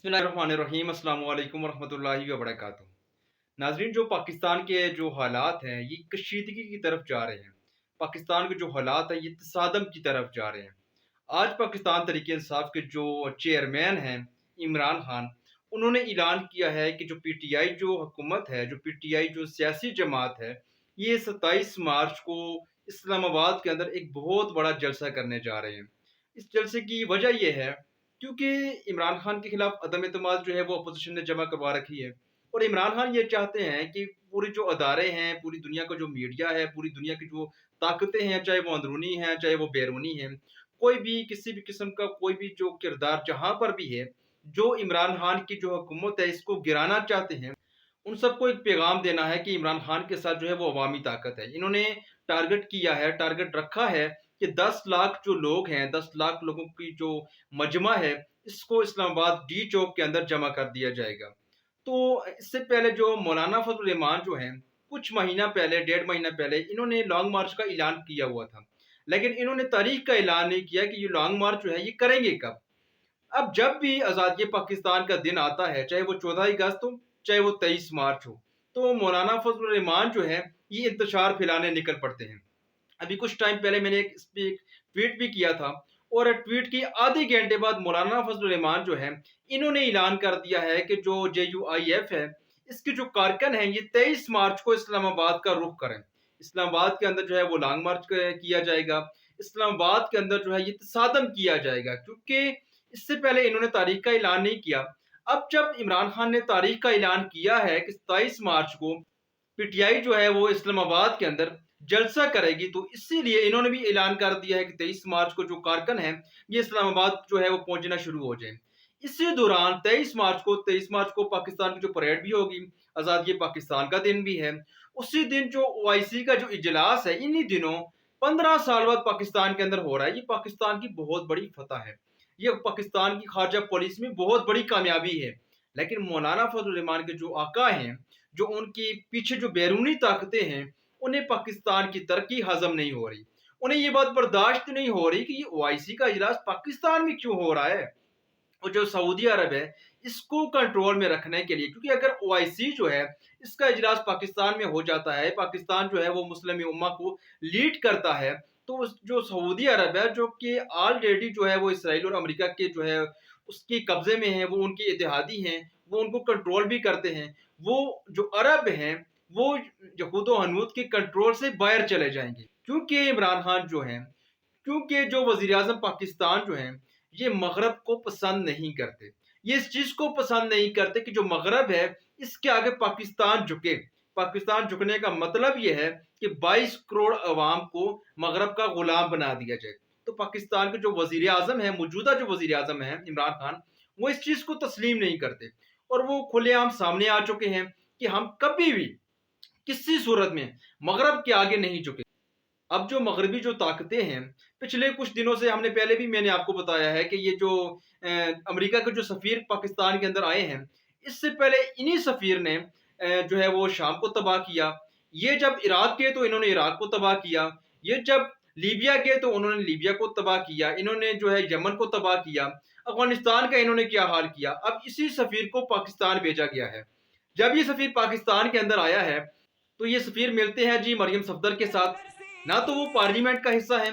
बिस्मिल्लाहिर्रहमानिर्रहीम अस्सलाम वालेकुम वरहमतुल्लाहि वबरकातुहू। नाजरीन, जो पाकिस्तान के जो हालात हैं ये कशीदगी की तरफ जा रहे हैं। पाकिस्तान के जो हालात हैं ये तसादम की तरफ जा रहे हैं। आज पाकिस्तान तहरीक इंसाफ के जो चेयरमैन हैं इमरान खान, उन्होंने ऐलान किया है कि जो पीटीआई जो हुकूमत है, जो पीटीआई जो सियासी जमात है, ये 27 मार्च को इस्लामाबाद के अंदर एक बहुत बड़ा जलसा करने जा रहे हैं। इस जलसे की वजह यह है क्योंकि इमरान खान के खिलाफ अदम एतमाद जो है वो अपोजिशन ने जमा करवा रखी है। और इमरान खान ये चाहते हैं कि पूरे जो अदारे हैं, पूरी दुनिया का जो मीडिया है, पूरी दुनिया की जो ताकतें हैं, चाहे वो अंदरूनी हैं चाहे वो बैरूनी हैं, कोई भी किसी भी किस्म का कोई भी जो किरदार जहाँ पर भी है, जो इमरान खान की जो हुकूमत है इसको गिराना चाहते हैं, उन सबको एक पैगाम देना है कि इमरान खान के साथ जो है वो अवामी ताकत है। इन्होंने टारगेट किया है, टारगेट रखा है कि 10 लाख जो लोग हैं, 10 लाख लोगों की जो मजमा है, इसको इस्लामाबाद डी चौक के अंदर जमा कर दिया जाएगा। तो इससे पहले जो मौलाना फजल रहमान जो हैं, कुछ महीना पहले, डेढ़ महीना पहले इन्होंने लॉन्ग मार्च का ऐलान किया हुआ था। लेकिन इन्होंने तारीख का ऐलान नहीं किया कि ये लॉन्ग मार्च जो है ये करेंगे कब। अब जब भी आज़ादी पाकिस्तान का दिन आता है, चाहे वो 14 अगस्त हो, चाहे वो 23 मार्च हो, तो मौलाना फजल रहमान जो है ये इंतशार फैलाने निकल पड़ते हैं। अभी कुछ टाइम पहले मैंने इस पे एक ट्वीट भी किया था, और ट्वीट की आधे घंटे बाद मौलाना फजल रहमान जो है इन्होंने ऐलान कर दिया है कि जो JUIF है, इसके जो कारकन हैं ये 23 मार्च को इस्लामाबाद का रुख करें। इस्लामाबाद के अंदर जो है वो लॉन्ग मार्च किया जाएगा। इस्लामाबाद के अंदर जो है ये तसादम किया जाएगा, क्योंकि इससे पहले इन्होंने तारीख का ऐलान नहीं किया। अब जब इमरान खान ने तारीख का ऐलान किया है कि 27 मार्च को पीटीआई जो है वो इस्लामाबाद के अंदर जलसा करेगी, तो इसीलिए इन्होंने भी ऐलान कर दिया है कि 23 मार्च को जो कारकन है ये इस्लामाबाद जो है वो पहुंचना शुरू हो जाए। इसी दौरान 23 मार्च को पाकिस्तान की जो परेड भी होगी, आज़ादी पाकिस्तान का दिन भी है। उसी दिन जो OIC का जो इजलास है, इन्हीं दिनों 15 साल बाद पाकिस्तान के अंदर हो रहा है। ये पाकिस्तान की बहुत बड़ी फतह है, ये पाकिस्तान की खारजा पॉलिसी में बहुत बड़ी कामयाबी है। लेकिन मौलाना फजल रहमान के जो आका हैं, जो उनकी पीछे जो बैरूनी ताकतें हैं, उन्हें पाकिस्तान की तरक्की हजम नहीं हो रही। उन्हें ये बात बर्दाश्त नहीं हो रही कि ये OIC का इजलास पाकिस्तान में क्यों हो रहा है। और जो सऊदी अरब है, इसको कंट्रोल में रखने के लिए, क्योंकि अगर OIC जो है इसका इजलास पाकिस्तान में हो जाता है, पाकिस्तान जो है वो मुस्लिम उम्मा को लीड करता है, तो जो सऊदी अरब है, जो कि ऑलरेडी जो है वो इसराइल और अमेरिका के जो है उसके कब्जे में है, वो उनके इत्तेहादी हैं, वो उनको कंट्रोल भी करते हैं। वो जो अरब हैं वो यहूद व हनूद के कंट्रोल से बाहर चले जाएंगे, क्योंकि इमरान खान जो हैं, क्योंकि जो वजीर आजम पाकिस्तान जो हैं ये मगरब को पसंद नहीं करते। ये इस चीज को पसंद नहीं करते कि जो मगरब है इसके आगे पाकिस्तान झुके। पाकिस्तान झुकने का मतलब ये है कि 22 करोड़ अवाम को मगरब का गुलाम बना दिया जाए। तो पाकिस्तान के जो वजीर आजम है, मौजूदा जो वजीर आजम है इमरान खान, वो इस चीज को तस्लीम नहीं करते, और वो खुलेआम सामने आ चुके हैं कि हम कभी भी किसी सूरत में मगरब के आगे नहीं झुके। अब जो मगरबी जो ताकतें हैं, पिछले कुछ दिनों से हमने पहले भी मैंने आपको बताया है कि ये जो अमेरिका के जो सफ़ीर पाकिस्तान के अंदर आए हैं, इससे पहले इन्हीं सफ़ीर ने जो है वो शाम को तबाह किया। ये जब इराक गए तो इन्होंने इराक को तबाह किया। ये जब लीबिया गए तो उन्होंने लीबिया को तबाह किया। इन्होंने जो है यमन को तबाह किया। अफगानिस्तान का इन्होंने क्या हाल किया। अब इसी सफ़ीर को पाकिस्तान भेजा गया है। जब ये सफ़ीर पाकिस्तान के अंदर आया है, तो ये सफ़ीर मिलते हैं जी मरियम सफदर के साथ। ना तो वो पार्लियामेंट का हिस्सा है,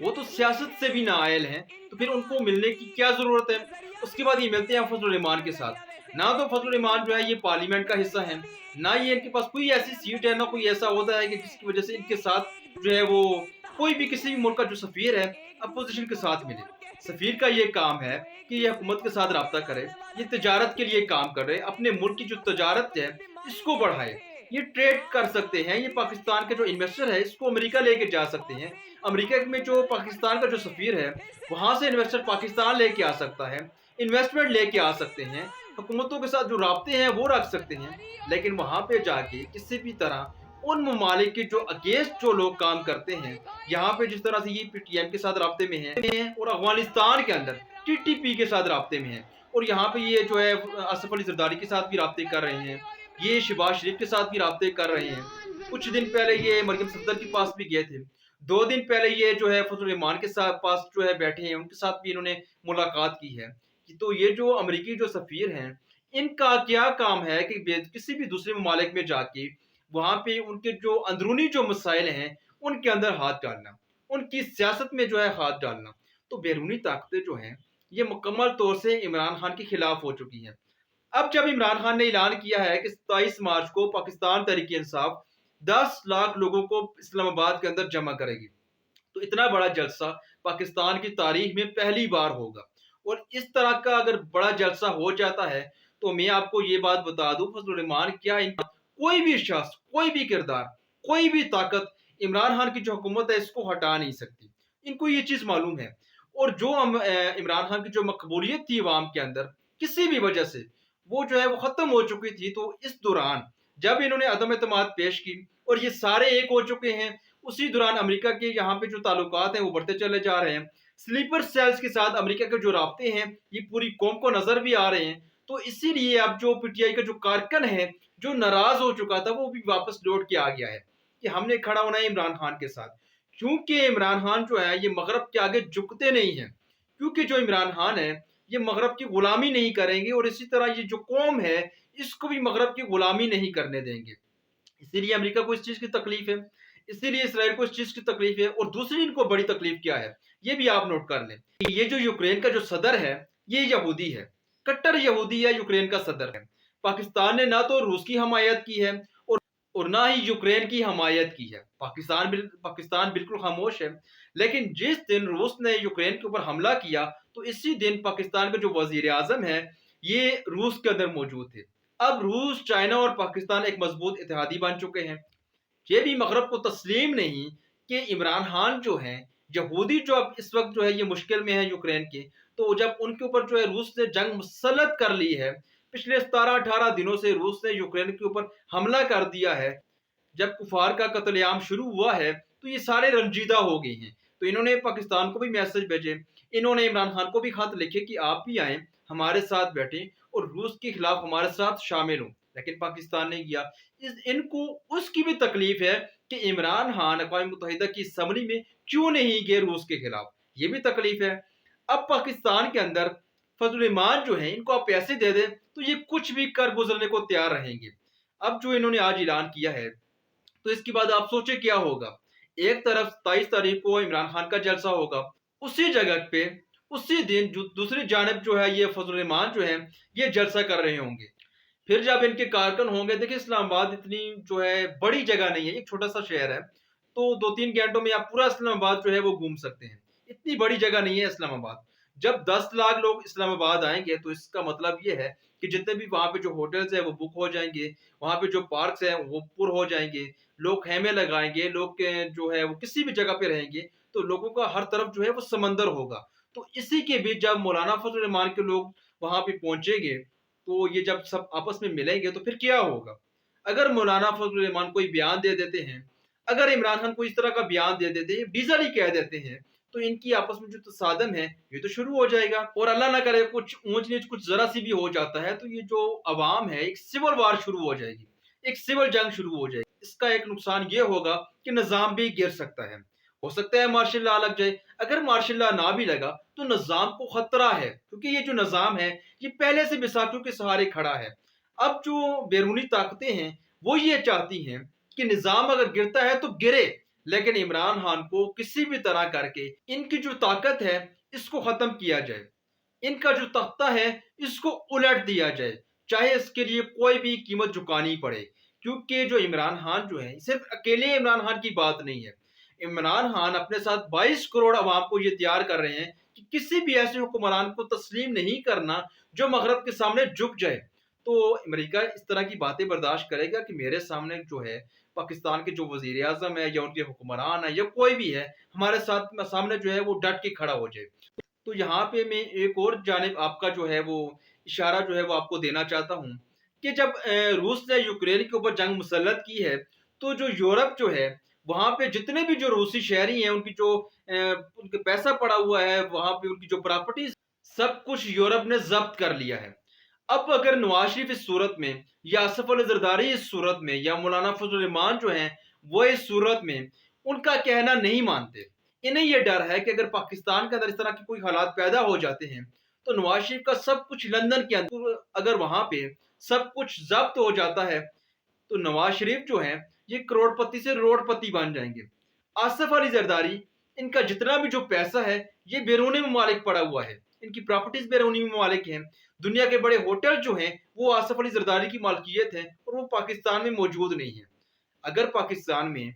वो तो सियासत से भी नाअहल हैं, तो फिर उनको मिलने की क्या ज़रूरत है। उसके बाद ये मिलते हैं फजल रहमान के साथ। ना तो फजल रहमान जो है ये पार्लियामेंट का हिस्सा है, ना ये इनके पास कोई ऐसी सीट है, ना कोई ऐसा ओहदा है कि जिसकी वजह से इनके साथ जो है वो कोई भी किसी भी मुल्क का जो सफ़ीर है अपोजिशन के साथ मिले। सफ़ीर का ये काम है कि ये हुकूमत के साथ रब्ता करे, ये तजारत के लिए काम कर रहे, अपने मुल्क की जो तजारत है इसको बढ़ाए। ये ट्रेड कर सकते हैं, ये पाकिस्तान के जो इन्वेस्टर है इसको अमेरिका लेके जा सकते हैं। अमेरिका में जो पाकिस्तान का जो सफ़ीर है, वहाँ से इन्वेस्टर पाकिस्तान लेके आ सकता है, इन्वेस्टमेंट लेके आ सकते हैं, हुकूमतों के साथ जो राब्ते हैं वो रख सकते हैं। लेकिन वहाँ पे जाके किसी भी तरह उन ममालिक के जो अगेंस्ट जो लोग काम करते हैं, यहाँ पे जिस तरह से ये PTM के साथ राब्ते में हैं, और अफगानिस्तान के अंदर TTP के साथ राब्ते में हैं, और यहाँ पे ये जो है असफ अली जरदारी के साथ भी राब्ते कर रहे हैं, ये शहबाज शरीफ के साथ भी राब्ते कर रहे हैं। कुछ दिन पहले ये मरियम सफदर के पास भी गए थे। 2 दिन पहले ये जो है फजल रहमान के साथ पास जो है बैठे हैं, उनके साथ भी इन्होंने मुलाकात की है। तो ये जो अमेरिकी जो सफ़ीर हैं, इनका क्या काम है कि किसी भी दूसरे ममालिक में जाके वहाँ पे उनके जो अंदरूनी जो मसाइल हैं, उनके अंदर हाथ डालना, उनकी सियासत में जो है हाथ डालना। तो बैरूनी ताकतें जो हैं, ये मुकम्मल तौर से इमरान खान के खिलाफ हो चुकी हैं। अब जब इमरान खान ने ऐलान किया है कि 27 मार्च को पाकिस्तान तहरीक-ए-इंसाफ 10 लाख लोगों को इस्लामाबाद के अंदर जमा करेगी, तो इतना बड़ा जलसा पाकिस्तान की तारीख में पहली बार होगा। और इस तरह का अगर बड़ा जलसा हो जाता है, तो मैं आपको ये बात बता दूं, फजल रहमान क्या इनका कोई भी शख्स, कोई भी किरदार, कोई भी ताकत इमरान खान की जो हुकूमत है इसको हटा नहीं सकती। इनको ये चीज़ मालूम है। और जो इमरान खान की जो मकबूलियत थी अवाम के अंदर किसी भी वजह से, वो जो है वो ख़त्म हो चुकी थी। तो इस दौरान जब इन्होंने अदम एतमाद पेश की और ये सारे एक हो चुके हैं, उसी दौरान अमेरिका के यहाँ पे जो ताल्लुकात हैं वो बढ़ते चले जा रहे हैं। स्लीपर सेल्स के साथ अमेरिका के जो राब्ते हैं ये पूरी कौम को नज़र भी आ रहे हैं। तो इसीलिए अब जो पीटीआई का जो कारकन है, जो नाराज़ हो चुका था, वो भी वापस लौट के आ गया है कि हमने खड़ा होना है इमरान खान के साथ। क्योंकि इमरान खान जो है ये मगरब के आगे झुकते नहीं हैं, क्योंकि जो इमरान खान है ये मगरब की गुलामी नहीं करेंगे और इसी तरह ये जो कौम है इसको भी मगरब की गुलामी नहीं करने देंगे। इसीलिए अमेरिका को इस चीज़ की तकलीफ है, इसीलिए इसराइल को इस चीज़ की तकलीफ है। और दूसरी इनको बड़ी तकलीफ क्या है, ये भी आप नोट कर लें। ये जो यूक्रेन का जो सदर है ये यहूदी है, कट्टर यहूदी है, यूक्रेन का सदर है। पाकिस्तान ने ना तो रूस की हमायत की है और ना ही यूक्रेन की हमायत की है। पाकिस्तान बिल्कुल खामोश है। लेकिन जिस दिन रूस ने यूक्रेन के ऊपर हमला किया, तो इसी दिन पाकिस्तान का जो वजीर आजम है ये रूस के अंदर मौजूद थे। अब रूस, चाइना और पाकिस्तान एक मजबूत इत्तेहादी बन चुके हैं। ये भी मगरब को तस्लीम नहीं कि इमरान खान जो हैं, यहूदी जो अब इस वक्त जो है ये मुश्किल में है यूक्रेन के, तो जब उनके ऊपर जो है रूस ने जंग मुसल्लत कर ली है, पिछले 17-18 दिनों से रूस ने यूक्रेन के ऊपर हमला कर दिया है, जब कुफार का कत्लेआम शुरू हुआ है, तो ये सारे रंजीदा हो गए हैं। तो इन्होंने पाकिस्तान को भी मैसेज भेजे, इन्होंने इमरान खान को भी खत लिखे कि आप भी आएँ, हमारे साथ बैठें और रूस के खिलाफ हमारे साथ शामिल हों। लेकिन पाकिस्तान ने किया। इनको उसकी भी तकलीफ है कि इमरान खान अक़वाम मुत्तहिदा की असम्बली में क्यों नहीं गए रूस के खिलाफ, ये भी तकलीफ है। अब पाकिस्तान के अंदर फजल रहमान जो है, इनको आप पैसे दे दें तो ये कुछ भी कर गुजरने को तैयार रहेंगे। अब जो इन्होंने आज ऐलान किया है, तो इसके बाद आप सोचे क्या होगा। एक तरफ 27 तारीख को इमरान खान का जलसा होगा, उसी जगह पे उसी दिन जो दूसरी जानब जो है ये फजल रहमान जो है ये जलसा कर रहे होंगे। फिर जब इनके कारकुन होंगे, देखिए इस्लामाबाद इतनी जो है बड़ी जगह नहीं है, एक छोटा सा शहर है। तो 2-3 घंटों में आप पूरा इस्लामाबाद जो है वो घूम सकते हैं। इतनी बड़ी जगह नहीं है इस्लामाबाद। जब 10 लाख लोग इस्लामाबाद आएंगे तो इसका मतलब ये है कि जितने भी वहाँ पे जो होटल्स हैं वो बुक हो जाएंगे, वहाँ पे जो पार्क्स हैं वो पुर हो जाएंगे, लोग खेमे लगाएंगे, लोग जो है वो किसी भी जगह पे रहेंगे, तो लोगों का हर तरफ जो है वो समंदर होगा। तो इसी के बीच जब मौलाना फजल रहमान के लोग वहाँ पे पहुंचेंगे, तो ये जब सब आपस में मिलेंगे तो फिर क्या होगा। अगर मौलाना फजल रहमान कोई बयान दे देते हैं, अगर इमरान खान कोई इस तरह का बयान दे देते हैं, डीजल ही कह देते हैं, तो इनकी आपस में जो तसादम है ये तो शुरू हो जाएगा। और अल्लाह ना करे कुछ ऊंच नीच कुछ जरा सी भी हो जाता है, तो ये जो अवाम है एक सिविल वार शुरू हो जाएगी, एक सिविल जंग शुरू हो जाएगी। इसका एक नुकसान ये होगा कि निज़ाम भी गिर सकता है, हो सकता है मार्शल लॉ लग जाए। अगर मार्शल लॉ ना भी लगा तो निज़ाम को खतरा है, क्योंकि ये जो निज़ाम है ये पहले से बैसाखियों के सहारे खड़ा है। अब जो बैरूनी ताकतें हैं वो ये चाहती हैं कि निज़ाम अगर गिरता है तो गिरे, लेकिन इमरान खान को किसी भी तरह करके इनकी जो ताकत है इसको खत्म किया जाए, इनका जो तख्ता है इसको उलट दिया जाए, चाहे इसके लिए कोई भी कीमत चुकानी पड़े। क्योंकि जो इमरान खान जो है, सिर्फ अकेले इमरान खान की बात नहीं है। इमरान खान अपने साथ 22 करोड़ अवाम को ये तैयार कर रहे हैं कि किसी भी ऐसे हुक्मरान को तस्लीम नहीं करना जो मगरब के सामने झुक जाए। तो अमेरिका इस तरह की बातें बर्दाश्त करेगा कि मेरे सामने जो है पाकिस्तान के जो वजीर आजम है या उनके हुक्मरान है या कोई भी है, हमारे साथ सामने जो है वो डट के खड़ा हो जाए। तो यहाँ पे मैं एक और जानिब आपका जो है वो इशारा जो है वो आपको देना चाहता हूँ कि जब रूस ने यूक्रेन के ऊपर जंग मुसल्लत की है, तो जो यूरोप जो है वहाँ पे जितने भी जो रूसी शहरी हैं उनकी जो उनके पैसा पड़ा हुआ है, वहाँ पे उनकी जो प्रॉपर्टीज, सब कुछ यूरोप ने जब्त कर लिया है। अब अगर नवाज शरीफ इस सूरत में या आसिफ अली जरदारी इस सूरत में या मौलाना फजल रहमान जो हैं वो इस सूरत में उनका कहना नहीं मानते, इन्हें यह डर है कि अगर पाकिस्तान के अंदर इस तरह के कोई हालात पैदा हो जाते हैं तो नवाज शरीफ का सब कुछ लंदन के अंदर, अगर वहां पे सब कुछ जब्त हो जाता है तो नवाज शरीफ जो है ये करोड़पति से रोडपति बन जाएंगे। आसिफ अली जरदारी, इनका जितना भी जो पैसा है ये बैरूनी ममालिक पड़ा हुआ है, इनकी प्रॉपर्टीज बैरूनी ममालिक हैं। दुनिया के बड़े होटल जो हैं वो आसिफ अली जरदारी की मालकियत है और वो पाकिस्तान में मौजूद नहीं है। अगर पाकिस्तान में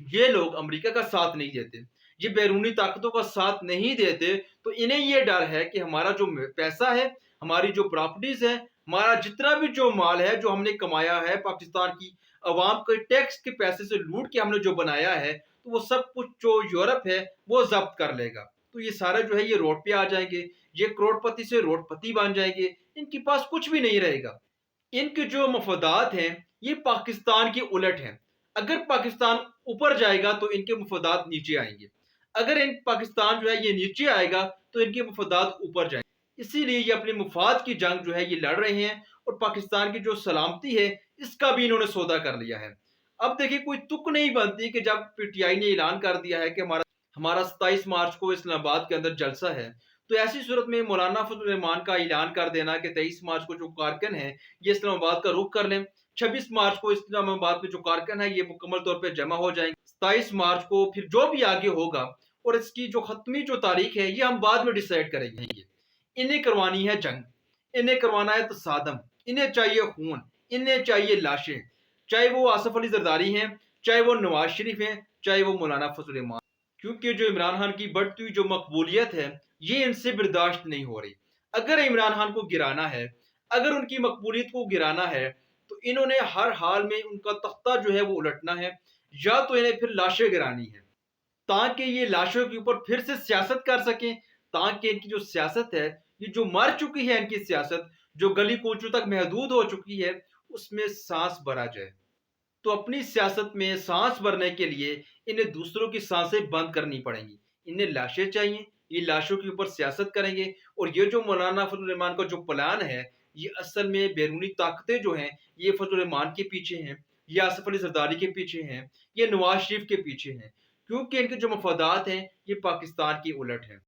ये लोग अमेरिका का साथ नहीं देते, ये बैरूनी ताकतों का साथ नहीं देते, तो इन्हें ये डर है कि हमारा जो पैसा है, हमारी जो प्रॉपर्टीज है, हमारा जितना भी जो माल है जो हमने कमाया है पाकिस्तान की अवाम के टैक्स के पैसे से लूट के हमने जो बनाया है, तो वो सब कुछ जो यूरोप है वो जब्त कर लेगा। तो ये सारा जो है ये रोड पे आ जाएंगे, ये करोड़पति से रोडपति बन जाएंगे, इनके पास कुछ भी नहीं रहेगा। इनके जो मफादात हैं ये पाकिस्तान की उलट हैं। अगर पाकिस्तान ऊपर जाएगा तो इनके मफादात नीचे आएंगे, अगर इन पाकिस्तान जो है ये नीचे आएगा तो इनके मफादात ऊपर जाएंगे। इसीलिए ये अपने मुफाद की जंग जो है ये लड़ रहे हैं और पाकिस्तान की जो सलामती है इसका भी इन्होंने सौदा कर लिया है। अब देखिए कोई तुक नहीं बनती कि जब पीटीआई ने ऐलान कर दिया है कि हमारा हमारा 27 मार्च को इस्लामाबाद के अंदर जलसा है, तो ऐसी सूरत में मौलाना फजल रहमान का ऐलान कर देना कि 23 मार्च को जो कारकन है ये इस्लामाबाद का रुख कर लें, 26 मार्च को इस्लामाबाद में जो कारकन है ये मुकम्मल तौर पर जमा हो जाएंगे, 27 मार्च को फिर जो भी आगे होगा और इसकी जो खत्मी जो तारीख है ये हम बाद में डिसाइड करेंगे। इन्हें करवानी है जंग, इन्हें करवाना है तसादम, इन्हें चाहिए खून, इन्हें चाहिए लाशें, चाहे वो आसिफ अली जरदारी हैं, चाहे वो नवाज शरीफ हैं, चाहे वो मौलाना फजल रहमान। क्योंकि जो इमरान खान की बढ़ती हुई जो मकबूलियत है ये इनसे बर्दाश्त नहीं हो रही। अगर इमरान खान को गिराना है, अगर उनकी मकबूलियत को गिराना है, तो इन्होंने हर हाल में उनका तख्ता जो है वो उलटना है, या तो इन्हें फिर लाशें गिरानी है ताकि ये लाशों के ऊपर फिर से सियासत कर सकें, ताकि इनकी जो सियासत है ये जो मर चुकी है, इनकी सियासत जो गली कूचों तक महदूद हो चुकी है उसमें सांस भरा जाए। तो अपनी सियासत में सांस भरने के लिए इन्हें दूसरों की सांसें बंद करनी पड़ेंगी, इन्हें लाशें चाहिए, ये लाशों के ऊपर सियासत करेंगे। और ये जो मौलाना फजल रहमान का जो प्लान है ये असल में बैरूनी ताकतें जो हैं ये फजल रहमान के पीछे हैं, ये आसिफ अली जरदारी के पीछे हैं, ये नवाज शरीफ के पीछे हैं, क्योंकि इनके जो मफादात हैं ये पाकिस्तान की उलट हैं।